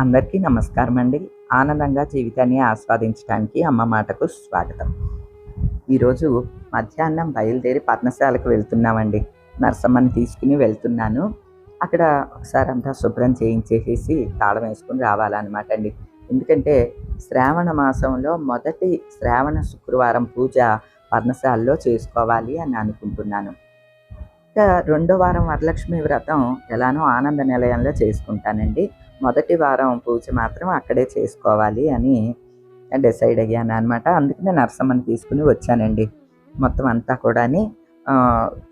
అందరికీ నమస్కారం అండి. ఆనందంగా జీవితాన్ని ఆస్వాదించడానికి అమ్మ మాటకు స్వాగతం. ఈరోజు మధ్యాహ్నం బయలుదేరి పర్ణశాలకు వెళ్తున్నామండి. నరసమ్మని తీసుకుని వెళ్తున్నాను. అక్కడ ఒకసారి అంతా శుభ్రం చేయించేసేసి తాళం వేసుకొని రావాలన్నమాట అండి. ఎందుకంటే శ్రావణ మాసంలో మొదటి శ్రావణ శుక్రవారం పూజ పర్ణశాలలో చేసుకోవాలి అని అనుకుంటున్నాను. ఇంకా రెండో వారం వరలక్ష్మి వ్రతం ఎలానో ఆనంద నిలయంలో చేసుకుంటానండి. మొదటి వారం పూజ మాత్రం అక్కడే చేసుకోవాలి అని డిసైడ్ అయ్యాను అనమాట. అందుకనే నరసమ్మని తీసుకుని వచ్చానండి. మొత్తం అంతా కూడాని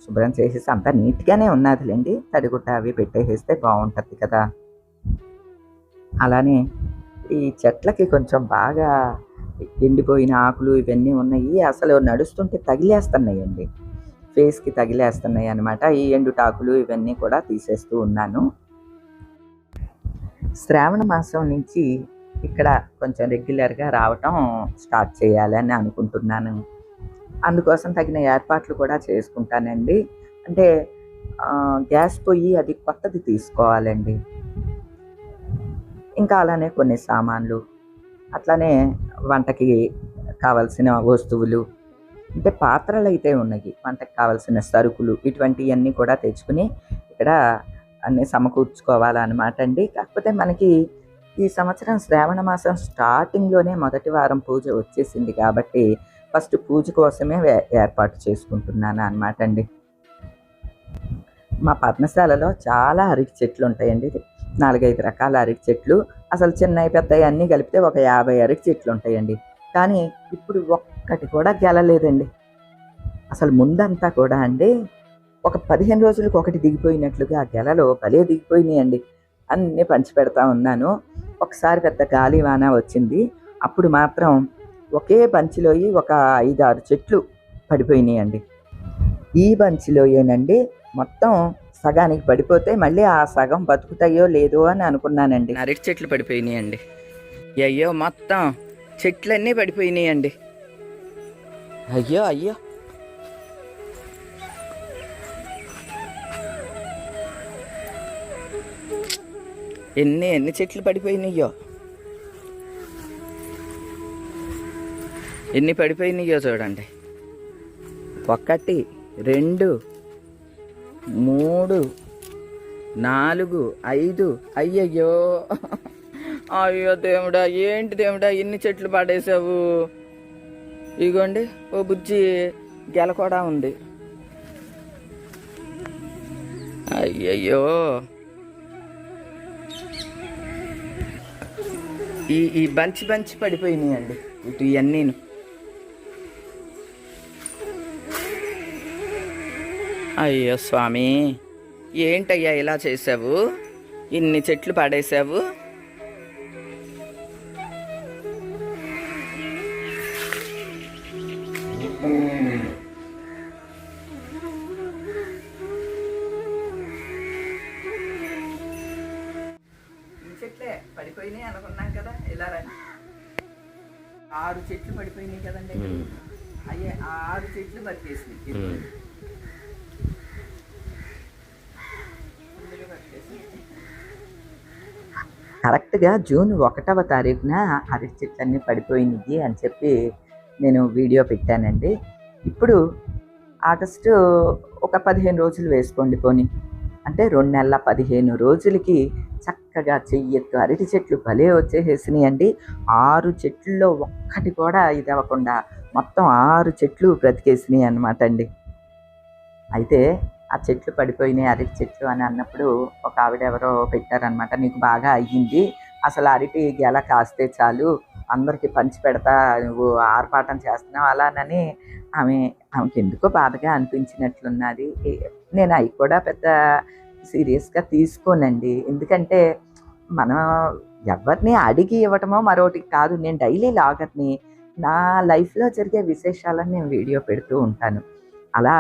శుభ్రం చేసేసి అంతా నీట్‌గానే ఉన్నాదిలెండి. తడిగుడ్డ అవి పెట్టేసేస్తే బావుంటది కదా! అలానే ఈ చెట్లకి కొంచెం బాగా ఎండిపోయిన ఆకులు ఇవన్నీ ఉన్నాయి. అసలు నడుస్తుంటే తగిలేస్తున్నాయండి. ఫేస్‌కి తగిలేస్తున్నాయి అనమాట. ఈ ఎండుటాకులు ఇవన్నీ కూడా తీసేస్తూ ఉన్నాను. శ్రావణ మాసం నుంచి ఇక్కడ కొంచెం రెగ్యులర్‌గా రావటం స్టార్ట్ చేయాలని అనుకుంటున్నాను. అందుకోసం తగిన ఏర్పాట్లు కూడా చేసుకుంటానండి. అంటే గ్యాస్ పొయ్యి అది కొత్తది తీసుకోవాలండి. ఇంకా అలానే కొన్ని సామాన్లు, అట్లానే వంటకి కావాల్సిన వస్తువులు, అంటే పాత్రలైతే ఉన్నాయి. వంటకి కావాల్సిన సరుకులు ఇటువంటియన్నీ కూడా తెచ్చుకుని ఇక్కడ అన్నీ సమకూర్చుకోవాలనమాట అండి. కాకపోతే మనకి ఈ సంవత్సరం శ్రావణ మాసం స్టార్టింగ్‌లోనే మొదటి వారం పూజ వచ్చేసింది కాబట్టి ఫస్ట్ పూజ కోసమే ఏర్పాటు చేసుకుంటున్నాను అనమాట అండి. మా పర్ణశాలలో చాలా అరటి చెట్లు ఉంటాయండి. 4, 5 రకాల అరటి చెట్లు. అసలు చిన్నయి పెద్దయి అన్నీ కలిపితే ఒక 50 అరటి చెట్లు ఉంటాయండి. కానీ ఇప్పుడు ఒక్కటి కూడా గెలలేదండి. అసలు ముందంతా కూడా అండి ఒక 15 రోజులకు ఒకటి దిగిపోయినట్లుగా గెలలు భలే దిగిపోయినాయండి. అన్నీ పంచిపెడతా ఉన్నాను. ఒకసారి పెద్ద గాలి వాన వచ్చింది. అప్పుడు మాత్రం ఒకే బంచిలోయి ఒక 5, 6 చెట్లు పడిపోయినాయండి. ఈ బంచిలోయేనండి మొత్తం సగానికి పడిపోతే మళ్ళీ ఆ సగం బతుకుతాయో లేదో అని అనుకున్నానండి. అరటి చెట్లు పడిపోయినాయండి. అయ్యో మొత్తం చెట్లన్నీ పడిపోయినాయండి. అయ్యో అయ్యో ఎన్ని చెట్లు పడిపోయినాయో, ఎన్ని పడిపోయినాయో చూడండి. 1, 2, 3, 4, 5. అయ్యయ్యో అయ్యో దేవుడా, ఏంటి దేవుడా ఇన్ని చెట్లు పడేసావు. ఇగోండి ఓ బుజ్జి గెల కూడా ఉంది. అయ్యయ్యో ఈ బంచి పడిపోయినాయండి ఇటు ఇవన్నీను. అయ్యో స్వామి, ఏంటయ్యా ఇలా చేసావు, ఇన్ని చెట్లు పడేసావు. చెట్లే పడిపోయినాయి అనుకున్నాం కదా. ఇలా రండి, 6 చెట్లు పడిపోయినాయి కదండి. అయ్యే 6 చెట్లు బతికేసినాయి. కరెక్ట్గా జూన్ 1వ తారీఖున అరటి చెట్లన్నీ పడిపోయినాయి అని చెప్పి నేను వీడియో పెట్టానండి. ఇప్పుడు ఆగస్టు ఒక 15 రోజులు వేసుకోండి పోనీ, అంటే 2 నెలల 15 రోజులకి చక్కగా చెయ్యెత్తు అరటి చెట్లు భలే వచ్చేసేసినాయండి. 6 చెట్లలో ఒక్కటి కూడా ఇది అవ్వకుండా మొత్తం 6 చెట్లు బ్రతికేసినాయి అన్నమాట అండి. అయితే ఆ చెట్లు పడిపోయినాయి అరటి చెట్లు అని అన్నప్పుడు ఒక ఆవిడ ఎవరో పెట్టారనమాట, నీకు బాగా అయ్యింది, అసలు అరటి గెల కాస్తే చాలు అందరికీ పంచి పెడతా, నువ్వు ఆర్పాటం చేస్తున్నావు అలానని. ఆమెకి ఎందుకో బాధగా అనిపించినట్లున్నది. నేను అవి కూడా పెద్ద సీరియస్గా తీసుకోనండి. ఎందుకంటే మనం ఎవరిని అడిగి ఇవ్వటమో మరొకటి కాదు. నేను డైలీ లాగర్ని, నా లైఫ్లో జరిగే విశేషాలను నేను వీడియో పెడుతూ ఉంటాను. అలా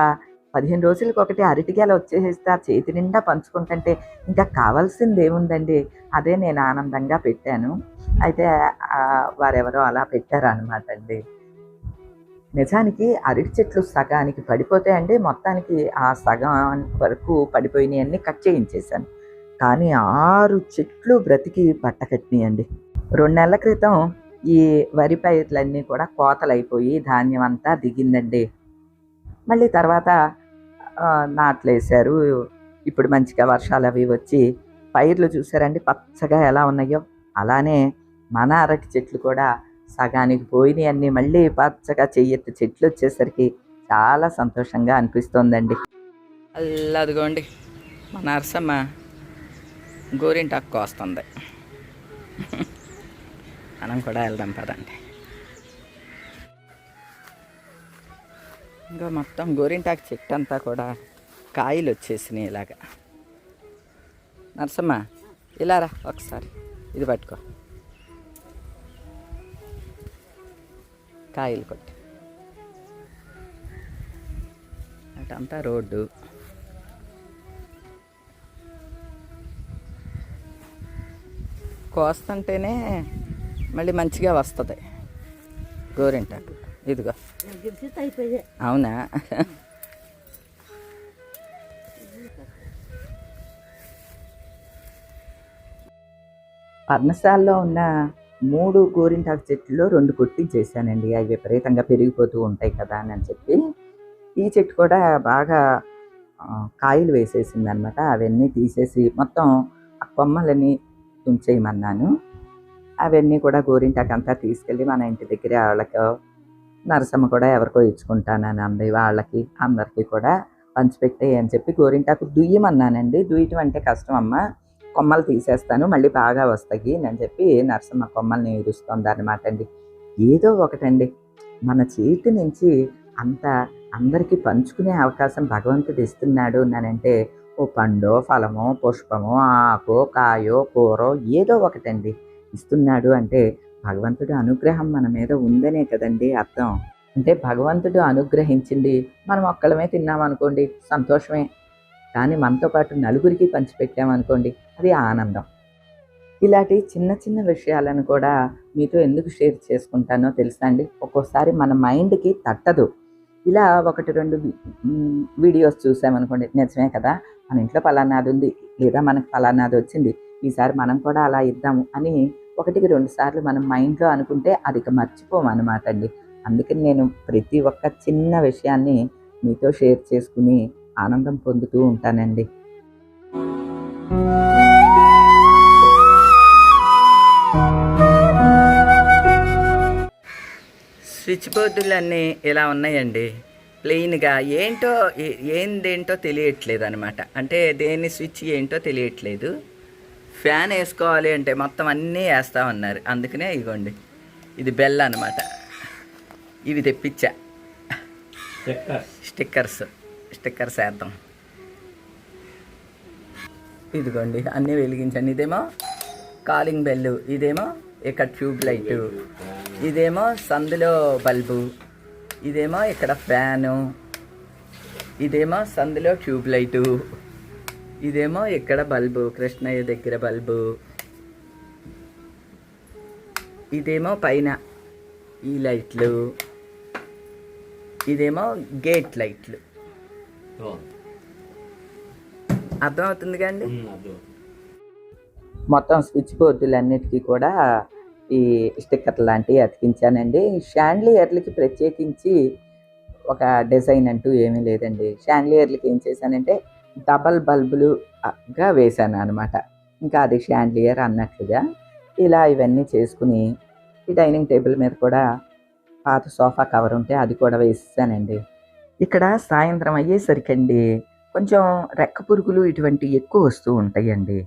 15 రోజులకి ఒకటి అరటిగెల వచ్చేసేస్తే ఆ చేతి నిండా పంచుకుంటుంటే ఇంకా కావాల్సింది ఏముందండి. అదే నేను ఆనందంగా పెట్టాను. అయితే వారెవరో అలా పెట్టారనమాట అండి. నిజానికి అరటి చెట్లు సగానికి పడిపోతే అండి మొత్తానికి ఆ సగం వరకు పడిపోయినాయన్నీ కట్ చేయించేశాను. కానీ 6 చెట్లు బ్రతికి పట్టకట్టినాయండి. 2 నెలల క్రితం ఈ వరి పైర్లన్నీ కూడా కోతలైపోయి ధాన్యం అంతా దిగిందండి. మళ్ళీ తర్వాత నాట్లేశారు. ఇప్పుడు మంచిగా వర్షాలవి వచ్చి పైర్లు చూసారండి పచ్చగా ఎలా ఉన్నాయో, అలానే మన అరటి చెట్లు కూడా సగానికి పోయినయన్నీ మళ్ళీ పచ్చగా చెయ్యెత్తు చెట్లొచ్చేసరికి చాలా సంతోషంగా అనిపిస్తోందండి. అదిగోండి మా నరసమ్మ గోరింటాకు కోస్తుంది. మనం కూడా వెళ్దాం పదండి. ఇంకా మొత్తం గోరింటాకు చెట్టు అంతా కూడా కాయలు వచ్చేసినాయి ఇలాగా. నరసమ్మ ఇలా రా ఒకసారి, ఇది పట్టుకో, కాయలు కొట్టి అటంతా రోడ్డు. కోస్తుంటేనే మళ్ళీ మంచిగా వస్తుంది గోరింటాకు. ఇదిగో అవునా, పర్ణశాలలో ఉన్న 3 గోరింటాకు చెట్లలో 2 కొట్టించేసానండి. అవి విపరీతంగా పెరిగిపోతూ ఉంటాయి కదా అని చెప్పి. ఈ చెట్టు కూడా బాగా కాయలు వేసేసిందనమాట. అవన్నీ తీసేసి మొత్తం ఆ కొమ్మలని తుంచేయమన్నాను. అవన్నీ కూడా గోరింటాకు అంతా తీసుకెళ్ళి మన ఇంటి దగ్గర వాళ్ళకి, నరసమ్మ కూడా ఎవరికో ఇచ్చుకుంటానని అంది, వాళ్ళకి అందరికీ కూడా పంచిపెట్టేయి అని చెప్పి గోరింటాకు దుయ్యమన్నానండి. దుయ్యటం అంటే కష్టం అమ్మ, కొమ్మలు తీసేస్తాను మళ్ళీ బాగా వస్తాయి అని చెప్పి నరసమ్మ కొమ్మల్ని ఇరుస్తుంది అనమాట అండి. ఏదో ఒకటండి, మన చేతి నుంచి అంత అందరికీ పంచుకునే అవకాశం భగవంతుడు ఇస్తున్నాడు అనంటే, ఓ పండో ఫలమో పుష్పమో ఆకో కాయో కూరో ఏదో ఒకటండి ఇస్తున్నాడు అంటే భగవంతుడి అనుగ్రహం మన మీద ఉందనే కదండి అర్థం. అంటే భగవంతుడు అనుగ్రహించింది మనం ఒక్కళ్ళమే తిన్నామనుకోండి సంతోషమే, కానీ మనతో పాటు నలుగురికి పంచిపెట్టామనుకోండి అది ఆనందం. ఇలాంటి చిన్న చిన్న విషయాలను కూడా మీతో ఎందుకు షేర్ చేసుకుంటానో తెలుసా అండి. ఒక్కోసారి మన మైండ్కి తట్టదు. ఇలా 1-2 వీడియోస్ చూసామనుకోండి, నిజమే కదా మన ఇంట్లో పలానాది ఉంది, లేదా మనకు పలానాది వచ్చింది, ఈసారి మనం కూడా అలా ఇద్దాము అని 1-2 సార్లు మనం మైండ్లో అనుకుంటే అది ఇక మర్చిపోమన్నమాట అండి. అందుకని నేను ప్రతి ఒక్క చిన్న విషయాన్ని మీతో షేర్ చేసుకుని ఆనందం పొందుతూ ఉంటానండి. స్విచ్ బోర్డులన్నీ ఇలా ఉన్నాయండి ప్లెయిన్గా. ఏంటో తెలియట్లేదు అనమాట. అంటే దేని స్విచ్ ఏంటో తెలియట్లేదు. ఫ్యాన్ వేసుకోవాలి అంటే మొత్తం అన్నీ వేస్తా ఉన్నారు. అందుకనే ఇగోండి ఇది బెల్ అనమాట. ఇవి తెప్పించా, స్టిక్కర్స్ వేద్దాం. ఇదిగోండి అన్నీ వెలిగించండి. ఇదేమో కాలింగ్ బెల్లు, ఇదేమో ఇక్కడ ట్యూబ్ లైటు, ఇదేమో సందులో బల్బు, ఇదేమో ఇక్కడ ఫ్యాను, ఇదేమో సందులో ట్యూబ్ లైటు, ఇదేమో ఇక్కడ బల్బు కృష్ణయ్య దగ్గర బల్బు, ఇదేమో పైన ఈ లైట్లు, ఇదేమో గేట్ లైట్లు. అర్థమవుతుంది కండి. మొత్తం స్విచ్ బోర్డులన్నిటికీ కూడా ఈ స్టిక్కర్ లాంటివి అతికించానండి. షాండ్లియర్లకి ప్రత్యేకించి ఒక డిజైన్ అంటూ ఏమీ లేదండి. షాండ్లియర్లకి ఏం చేశానంటే డబల్ బల్బులుగా వేశాను అనమాట. ఇంకా అది షాండ్లియర్ అన్నట్లుగా ఇలా ఇవన్నీ చేసుకుని ఈ డైనింగ్ టేబుల్ మీద కూడా పాత సోఫా కవర్ ఉంటే అది కూడా వేసేసానండి. ఇక్కడ సాయంత్రం అయ్యేసరికండి కొంచెం రెక్క పురుగులు ఇటువంటివి ఎక్కువ వస్తూ ఉంటాయండి.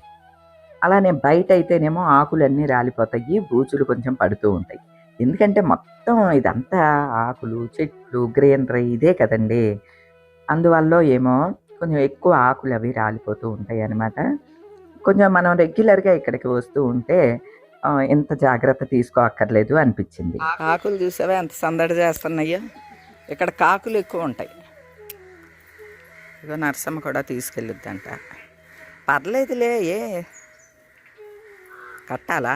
అలానే బయట అయితేనేమో ఆకులన్నీ రాలిపోతాయి, బూజులు కొంచెం పడుతూ ఉంటాయి. ఎందుకంటే మొత్తం ఇదంతా ఆకులు చెట్లు గ్రీనరీ ఇదే కదండి. అందువల్ల ఏమో కొంచెం ఎక్కువ ఆకులు అవి రాలిపోతూ ఉంటాయి అన్నమాట. కొంచెం మనం రెగ్యులర్గా ఇక్కడికి వస్తూ ఉంటే ఎంత జాగ్రత్త తీసుకోక్కర్లేదు అనిపించింది. ఆకులు చూసావా ఎంత సందడి చేస్తున్నాయో. ఇక్కడ కాకులు ఎక్కువ ఉంటాయి. ఇగో నరసమ్మ కూడా తీసుకెళ్ళిద్దంట. పర్లేదులే, ఏ కట్టాలా?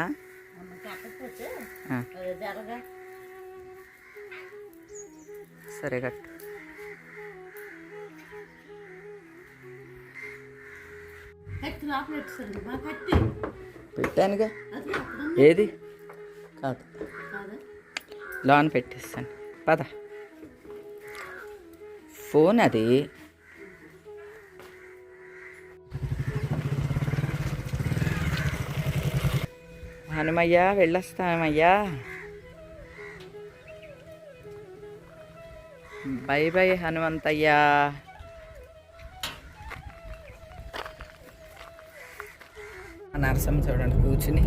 సరే కట్టు. పెట్టానుగా. ఏది కాదు, లోన్ పెట్టేస్తాను. పద, ఫోన్ అది. హనుమయ్యా వెళ్ళొస్తామయ్యా. బై బై హనుమంతయ్యా. నరసమ్మ చూడండి కూర్చుని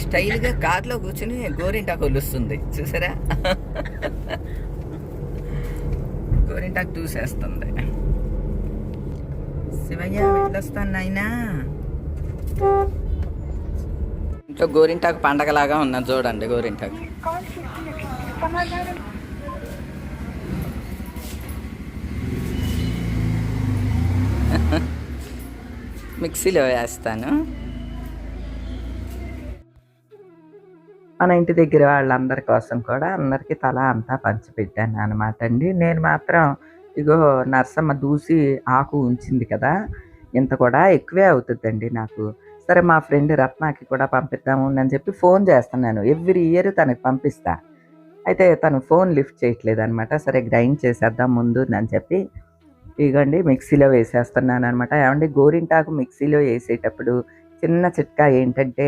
స్టైల్గా కార్లో కూర్చుని గోరింటాకు కొలుస్తుంది చూసారా. గోరింటాకు చూసేస్తుంది. శివయ్య వెళ్ళొస్తాను నాయనా. ఇంట్లో గోరింటాకు పండగలాగా ఉన్నది చూడండి. గోరింటాకు మిక్సీలో వేస్తాను. మన ఇంటి దగ్గర వాళ్ళందరి కోసం కూడా అందరికీ తలా అంతా పంచిపెట్టాను అనమాట అండి. నేను మాత్రం ఇగో నర్సమ్మ దూసి ఆకు ఉంచింది కదా, ఇంత కూడా ఎక్కువే అవుతుందండి నాకు. సరే మా ఫ్రెండ్ రత్నాకి కూడా పంపిద్దాము అని చెప్పి ఫోన్ చేస్తున్నాను. ఎవ్రీ ఇయర్ తనకి పంపిస్తా. అయితే తను ఫోన్ లిఫ్ట్ చేయట్లేదు అనమాట. సరే గ్రైండ్ చేసేద్దాం ముందు అని చెప్పి ఇగండి మిక్సీలో వేసేస్తున్నాను అనమాట. ఏమంటే గోరింటాకు మిక్సీలో వేసేటప్పుడు చిన్న చిట్కా ఏంటంటే,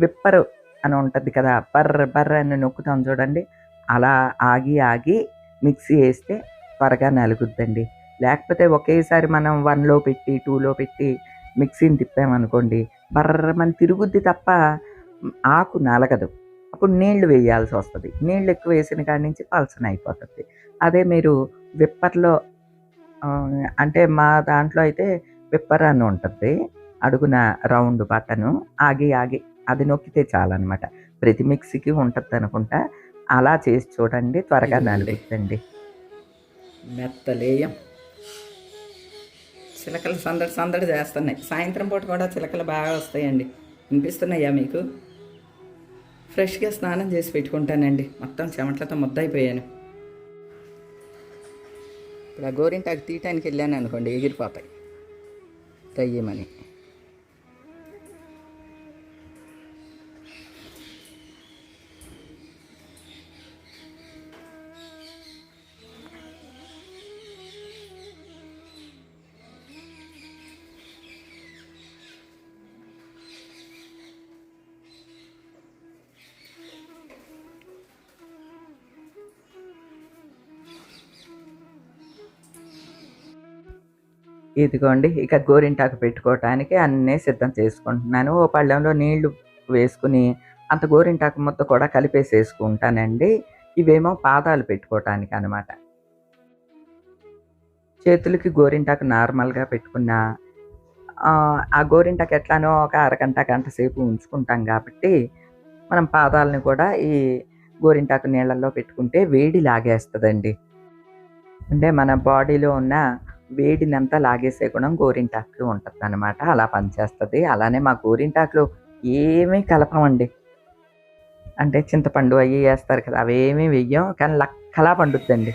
విప్పరు అని ఉంటుంది కదా, బర్ర బర్ర అని నొక్కుతాం చూడండి, అలా ఆగి ఆగి మిక్సీ వేస్తే త్వరగా నలుగుద్దండి. లేకపోతే ఒకేసారి మనం 1లో పెట్టి 2లో పెట్టి మిక్సీని తిప్పామనుకోండి, బర్రమని తిరుగుద్ది తప్ప ఆకు నలగదు. అప్పుడు నీళ్లు వేయాల్సి వస్తుంది. నీళ్ళు ఎక్కువ వేసిన కాడి నుంచి పలసన అయిపోతుంది. అదే మీరు విప్పర్లో అంటే మా దాంట్లో అయితే విప్పర్ అని ఉంటుంది, అడుగున రౌండ్ బటను, ఆగి ఆగి అది నొక్కితే చాలన్నమాట. ప్రతి మిక్సీకి ఉంటుంది అనుకుంటా. అలా చేసి చూడండి, త్వరగా నలుగుతుందండి. మెత్తలేయం చిలకలు సందడి సందడి చేస్తున్నాయి. సాయంత్రం పూట కూడా చిలకలు బాగా వస్తాయండి. వినిపిస్తున్నాయా మీకు? ఫ్రెష్గా స్నానం చేసి పెట్టుకుంటానండి. మొత్తం చెమటలతో ముద్దయిపోయాను. ఇప్పుడు ఆ గోరింటాకు తీయటానికి వెళ్ళాను అనుకోండి, ఎగిరిపోతాయి తయ్యమని. ఇదిగోండి, ఇక గోరింటాకు పెట్టుకోవటానికి అన్నీ సిద్ధం చేసుకుంటున్నాను. ఓ పళ్ళెంలో నీళ్లు వేసుకుని అంత గోరింటాకు ముద్ద కూడా కలిపేసేసుకుంటానండి. ఇవేమో పాదాలు పెట్టుకోవటానికి అనమాట. చేతులకి గోరింటాకు నార్మల్గా పెట్టుకున్నా, ఆ గోరింటాకు ఎట్లానో ఒక అరగంట గంట సేపు ఉంచుకుంటాం కాబట్టి మనం పాదాలని కూడా ఈ గోరింటాకు నీళ్ళల్లో పెట్టుకుంటే వేడి లాగేస్తుందండి. అంటే మన బాడీలో ఉన్న వేడినంతా లాగేసే గుణం గోరింటాకు ఉంటుంది అనమాట. అలా పనిచేస్తుంది. అలానే మా గోరింటాకులో ఏమీ కలపమండి. అంటే చింతపండు అవి వేస్తారు కదా, అవేమీ వెయ్యం, కానీ లక్కలా పండుద్దండి.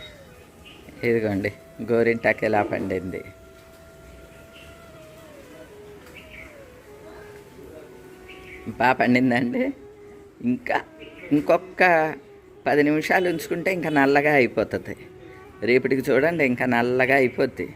ఇదిగోండి గోరింటాకు ఎలా పండింది. బాగా పండిందండి. ఇంకొక 10 నిమిషాలు ఉంచుకుంటే ఇంకా నల్లగా అయిపోతుంది. రేపటికి చూడండి ఇంకా నల్లగా అయిపోద్ది.